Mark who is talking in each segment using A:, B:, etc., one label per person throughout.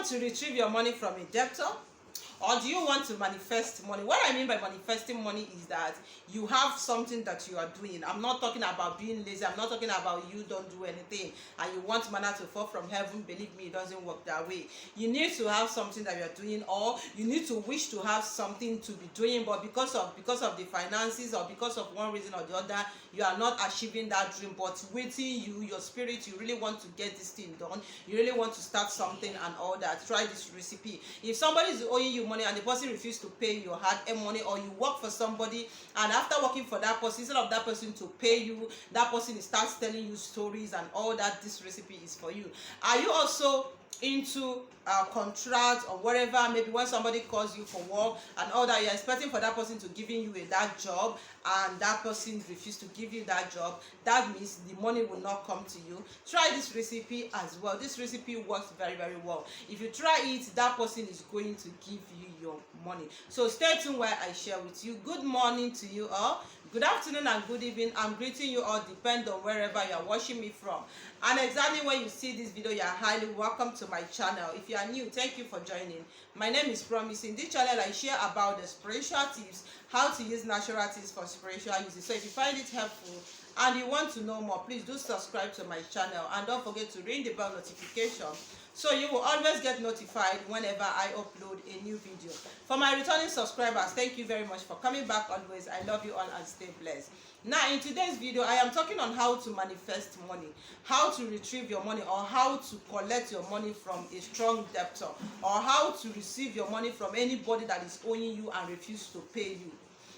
A: to retrieve your money from a debtor? Or do you want to manifest money? What I mean by manifesting money is that you have something that you are doing. I'm not talking about being lazy. I'm not talking about you don't do anything and you want manna to fall from heaven. Believe me, it doesn't work that way. You need to have something that you're doing, or you need to wish to have something to be doing, but because of the finances or because of one reason or the other, you are not achieving that dream. But within you, your spirit, you really want to get this thing done. You really want to start something and all that. Try this recipe. If somebody is owing you money and the person refuses to pay your hard-earned money, or you work for somebody and after working for that person, instead of that person to pay you, that person starts telling you stories and all that, this recipe is for you. Are you also into contract or whatever? Maybe when somebody calls you for work and all that, you're expecting for that person to giving you that job, and that person refuses to give you that job. That means the money will not come to you. Try this recipe as well. This recipe works very, very well. If you try it, that person is going to give you your money. So stay tuned while I share with you. Good morning to you all. Good afternoon and good evening. I'm greeting you all, depend on wherever you are watching me from. And exactly when you see this video, you are highly welcome to my channel. If you are new, thank you for joining. My name is Promise. In this channel, I share about the spiritual tips, how to use natural tips for spiritual uses. So if you find it helpful and you want to know more, please do subscribe to my channel and don't forget to ring the bell notification, so you will always get notified whenever I upload a new video. For my returning subscribers, thank you very much for coming back always. I love you all and stay blessed. Now, in today's video, I am talking on how to manifest money, how to retrieve your money, or how to collect your money from a strong debtor, or how to receive your money from anybody that is owing you and refuse to pay you.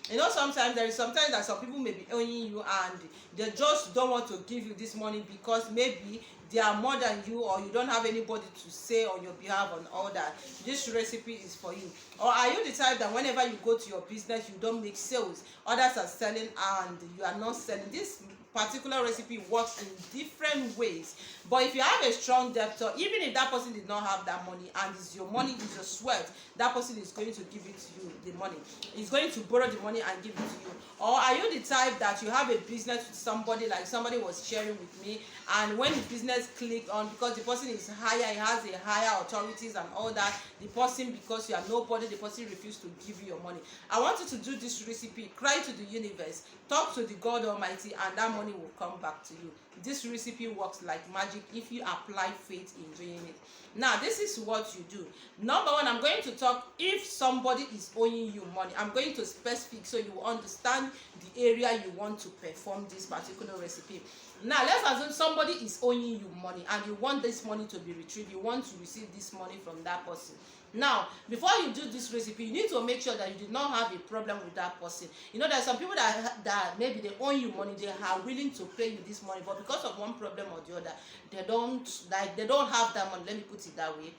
A: You know, sometimes that some people may be owing you and they just don't want to give you this money because maybe they are more than you, or you don't have anybody to say on your behalf and all that. This recipe is for you. Or are you the type that whenever you go to your business, you don't make sales, others are selling and you are not selling? This particular recipe works in different ways. But if you have a strong debtor, even if that person did not have that money and it's your money, is your sweat, that person is going to give it to you, the money. He's going to borrow the money and give it to you. Or are you the type that you have a business with somebody, like somebody was sharing with me, and when the business clicked on, because the person is higher, he has a higher authorities and all that, the person, because you are nobody, the person refused to give you your money. I want you to do this recipe. Cry to the universe, talk to the God Almighty, and that money will come back to you. This recipe works like magic if you apply faith in doing it. Now, this is what you do. Number one, I'm going to talk if somebody is owing you money. I'm going to specific so you understand the area you want to perform this particular recipe. Now, let's assume somebody is owing you money and you want this money to be retrieved. You want to receive this money from that person. Now, before you do this recipe, you need to make sure that you did not have a problem with that person. You know, there are some people that maybe they owe you money, they are willing to pay you this money, but because of one problem or the other, they don't have that money. Let me put it that way.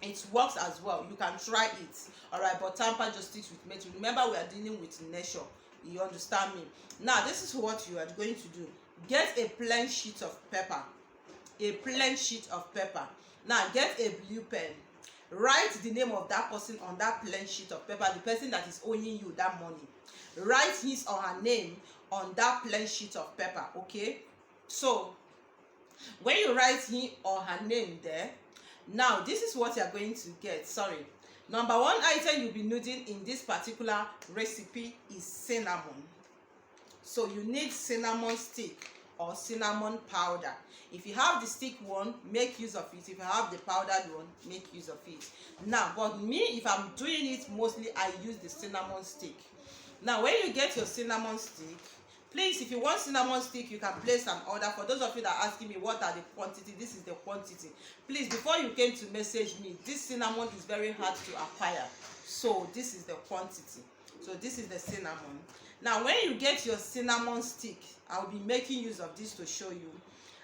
A: It works as well. You can try it. All right, but tamper justice with metal. Remember, we are dealing with nature. You understand me? Now, this is what you are going to do. Get a plain sheet of paper. A plain sheet of paper. Now, get a blue pen. Write the name of that person on that plain sheet of paper, the person that is owing you that money. Write his or her name on that plain sheet of paper, okay? So, when you write him or her name there, now this is what you are going to get. Sorry. Number one item you'll be needing in this particular recipe is cinnamon. So, you need cinnamon stick or cinnamon powder. If you have the stick one, make use of it. If you have the powdered one, make use of it. Now, but me, if I'm doing it, mostly I use the cinnamon stick. Now, when you get your cinnamon stick, please, if you want cinnamon stick, you can place an order. For those of you that are asking me what are the quantity, this is the quantity. Please, before you came to message me, this cinnamon is very hard to acquire. So, this is the quantity. So, this is the cinnamon. Now, when you get your cinnamon stick, I'll be making use of this to show you.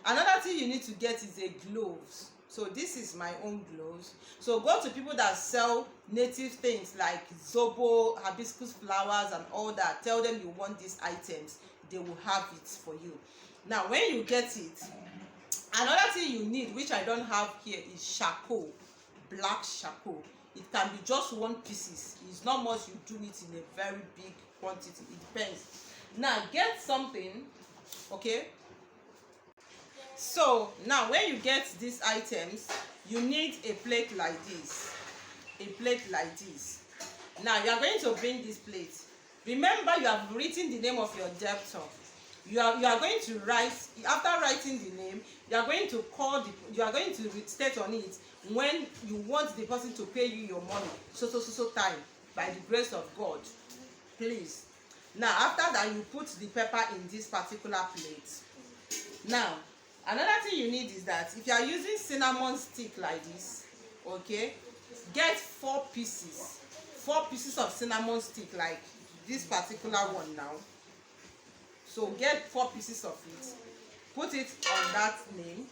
A: Another thing you need to get is a gloves. So this is my own gloves. So go to people that sell native things like zobo, hibiscus flowers and all that. Tell them you want these items. They will have it for you. Now, when you get it, another thing you need, which I don't have here, is charcoal, black charcoal. It can be just one pieces. It's not much. You do it in a very big quantity. It depends. Now, get something, okay? So now when you get these items, you need a plate like this. A plate like this. Now you are going to bring this plate. Remember, you have written the name of your debtor. You are going to write, after writing the name, you are going to you are going to state on it when you want the person to pay you your money, so time, by the grace of God, please. Now after that, you put the pepper in this particular plate. Now another thing you need is that if you are using cinnamon stick like this, okay, get 4 pieces of cinnamon stick like this particular one now. So get 4 pieces of it, put it on that name.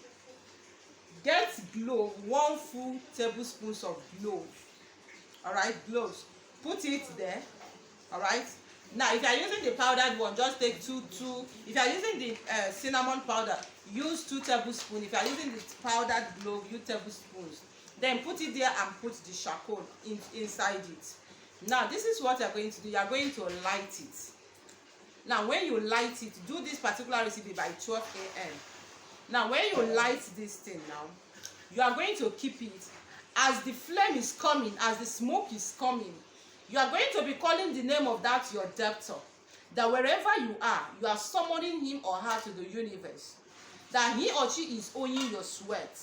A: Get clove, 1 full tablespoons of clove. All right, cloves, put it there. All right. Now if you are using the powdered one, just take two. If you are using the cinnamon powder, use 2 tablespoons. If you are using the powdered clove, use tablespoons. Then put it there and put the charcoal inside it. Now this is what you are going to do. You are going to light it. Now when you light it, do this particular recipe by 12 a.m. Now when you light this thing now, you are going to keep it. As the flame is coming, as the smoke is coming, you are going to be calling the name of that your debtor. That wherever you are summoning him or her to the universe. That he or she is owing your sweat.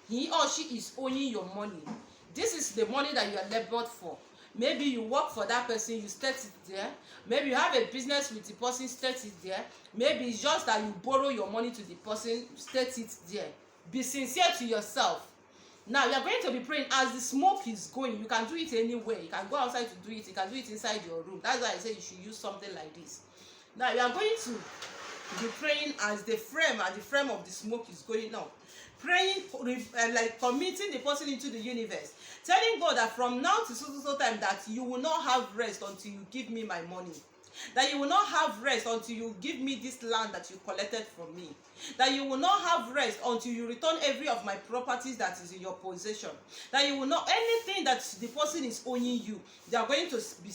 A: He or she is owing your money. This is the money that you are labored for. Maybe you work for that person, you state it there. Maybe you have a business with the person, state it there. Maybe it's just that you borrow your money to the person, state it there. Be sincere to yourself. Now you are going to be praying as the smoke is going. You can do it anywhere. You can go outside to do it. You can do it inside your room. That's why I say you should use something like this. Now you are going to be praying as the frame of the smoke is going up. Praying, like committing the person into the universe, telling God that from now to so time that you will not have rest until you give me my money, that you will not have rest until you give me this land that you collected from me, that you will not have rest until you return every of my properties that is in your possession, that you will not, anything that the person is owing you, they are going to be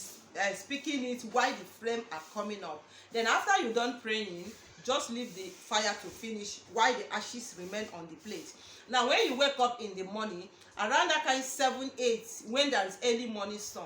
A: speaking it while the flame are coming up. Then after you done praying, just leave the fire to finish while the ashes remain on the plate. Now when you wake up in the morning, around that kind 7, 8, when there is early morning sun,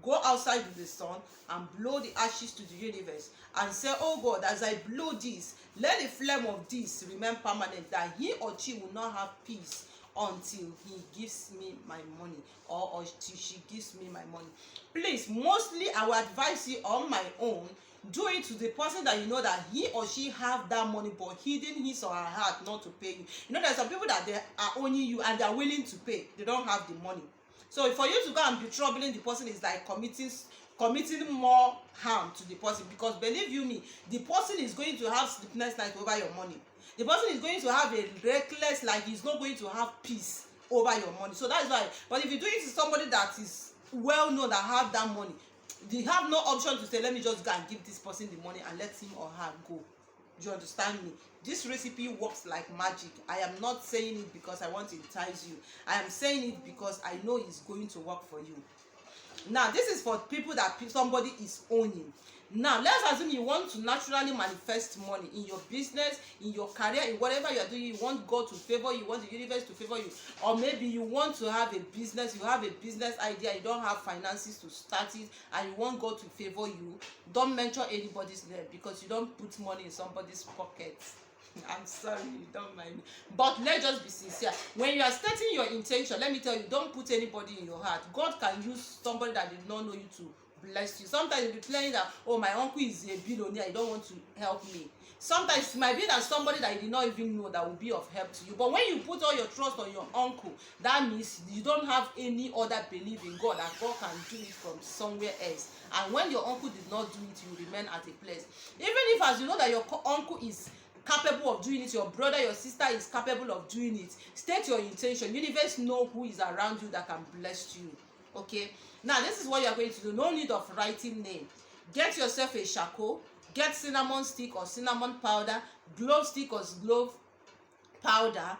A: go outside with the sun and blow the ashes to the universe and say, oh God, as I blow this, let the flame of this remain permanent, that he or she will not have peace until he gives me my money, or till she gives me my money. Please, mostly I will advise you on my own, do it to the person that you know that he or she have that money but hidden his or her heart not to pay you. You know, there's some people that they are owing you and they are willing to pay. They don't have the money. So for you to go and be troubling the person is like committing more harm to the person, because believe you me, the person is going to have sleepless night over your money. The person is going to have a reckless, like he's not going to have peace over your money. So that's why. But if you do it to somebody that is well known, that have that money, they have no option to say, let me just go and give this person the money and let him or her go. Do you understand me? This recipe works like magic. I am not saying it because I want to entice you. I am saying it because I know it's going to work for you. Now this is for people that somebody is owning. Now let's assume you want to naturally manifest money in your business, in your career, in whatever you are doing. You want God to favor you, you want the universe to favor you, or maybe you want to have a business, you have a business idea, you don't have finances to start it, and you want God to favor you. Don't mention anybody's name because you don't put money in somebody's pocket. I'm sorry, you don't mind me. But let's just be sincere. When you are stating your intention, let me tell you, don't put anybody in your heart. God can use somebody that did not know you to bless you. Sometimes you'll be playing that, oh, my uncle is a billionaire, you don't want to help me. Sometimes it might be that somebody that you did not even know that will be of help to you. But when you put all your trust on your uncle, that means you don't have any other belief in God, that God can do it from somewhere else. And when your uncle did not do it, you remain at a place. Even if, as you know, that your uncle is capable of doing it, your brother, your sister is capable of doing it, state your intention. Universe know who is around you that can bless you. Okay, now this is what you are going to do. No need of writing name. Get yourself a charcoal, get cinnamon stick or cinnamon powder, glove stick or glove powder,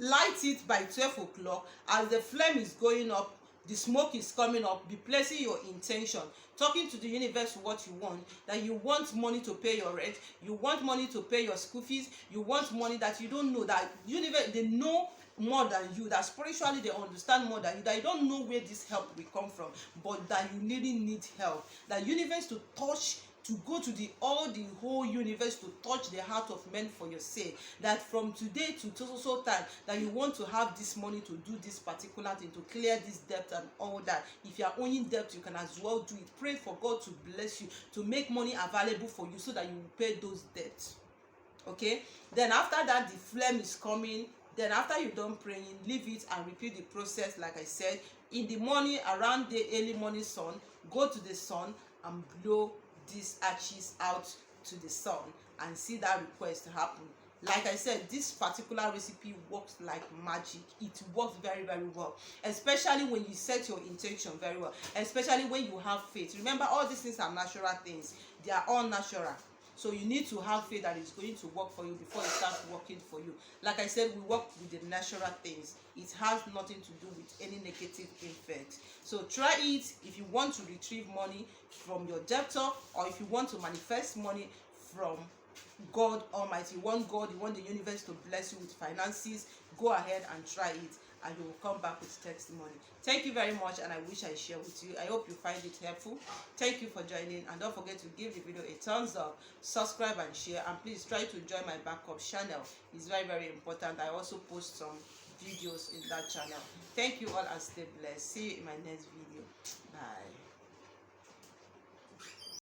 A: light it by 12 o'clock. As the flame is going up, the smoke is coming up, be placing your intention, talking to the universe what you want, that you want money to pay your rent, you want money to pay your school fees, you want money that you don't know, that universe, they know more than you, that spiritually they understand more than you, that you don't know where this help will come from, but that you really need help, that universe to touch, to go to the whole universe to touch the heart of men for your sake, that from today to so time that you want to have this money to do this particular thing, to clear this debt and all that. If you are owing debt, you can as well do it. Pray for God to bless you, to make money available for you so that you will pay those debts. Okay, then after that the flame is coming. Then after you done praying, leave it and repeat the process like I said. In the morning, around the early morning sun, go to the sun and blow these ashes out to the sun and see that request happen. Like I said, this particular recipe works like magic. It works very, very well, especially when you set your intention very well, especially when you have faith. Remember, all these things are natural things. They are all natural. So you need to have faith that it's going to work for you before it starts working for you. Like I said, we work with the natural things. It has nothing to do with any negative effect. So try it if you want to retrieve money from your debtor, or if you want to manifest money from God Almighty. You want God, you want the universe to bless you with finances, go ahead and try it, and you will come back with testimony. Thank you very much, and I wish I share with you. I hope you find it helpful. Thank you for joining, and don't forget to give the video a thumbs up, subscribe and share, and please try to join my backup channel. It's very, very important. I also post some videos in that channel. Thank you all and stay blessed. See you in my next video. Bye.